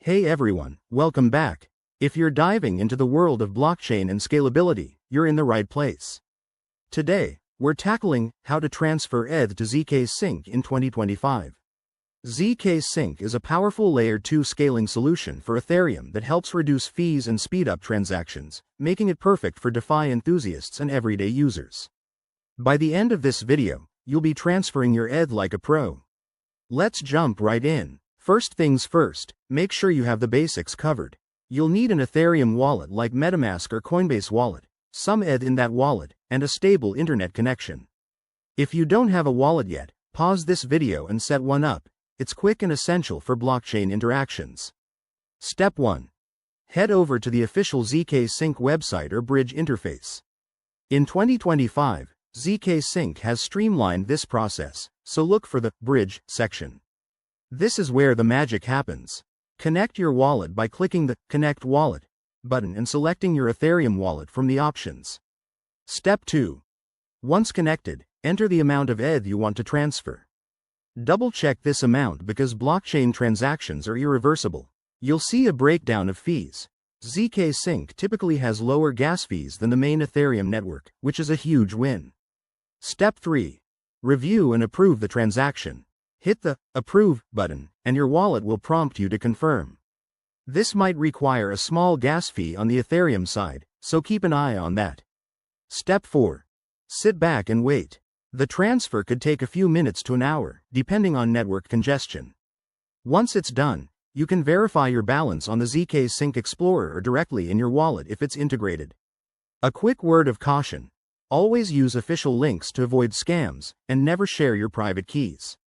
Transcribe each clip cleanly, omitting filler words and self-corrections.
Hey everyone, welcome back. If you're diving into the world of blockchain and scalability, you're in the right place. Today, we're tackling how to transfer ETH to ZK Sync in 2025. ZK Sync is a powerful Layer 2 scaling solution for Ethereum that helps reduce fees and speed up transactions, making it perfect for DeFi enthusiasts and everyday users. By the end of this video, you'll be transferring your ETH like a pro. Let's jump right in. First things first, make sure you have the basics covered. You'll need an Ethereum wallet like MetaMask or Coinbase wallet, some ETH in that wallet, and a stable internet connection. If you don't have a wallet yet, pause this video and set one up. It's quick and essential for blockchain interactions. Step 1. Head over to the official ZK Sync website or bridge interface. In 2025, ZK Sync has streamlined this process, so look for the Bridge section. This is where the magic happens. Connect your wallet by clicking the Connect Wallet button and selecting your Ethereum wallet from the options. Step 2. Once connected, enter the amount of ETH you want to transfer. Double-check this amount because blockchain transactions are irreversible. You'll see a breakdown of fees. ZK Sync typically has lower gas fees than the main Ethereum network, which is a huge win. Step 3. Review and approve the transaction. Hit the Approve button, and your wallet will prompt you to confirm. This might require a small gas fee on the Ethereum side, so keep an eye on that. Step 4. Sit back and wait. The transfer could take a few minutes to an hour, depending on network congestion. Once it's done, you can verify your balance on the ZK Sync Explorer or directly in your wallet if it's integrated. A quick word of caution: always use official links to avoid scams, and never share your private keys.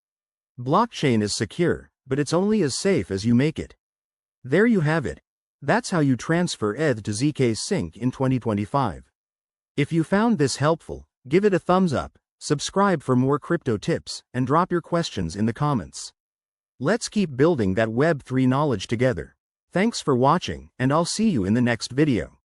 Blockchain is secure, but it's only as safe as you make it. There you have it. That's how you transfer ETH to ZK Sync in 2025. If you found this helpful, give it a thumbs up, subscribe for more crypto tips, and drop your questions in the comments. Let's keep building that Web3 knowledge together. Thanks for watching, and I'll see you in the next video.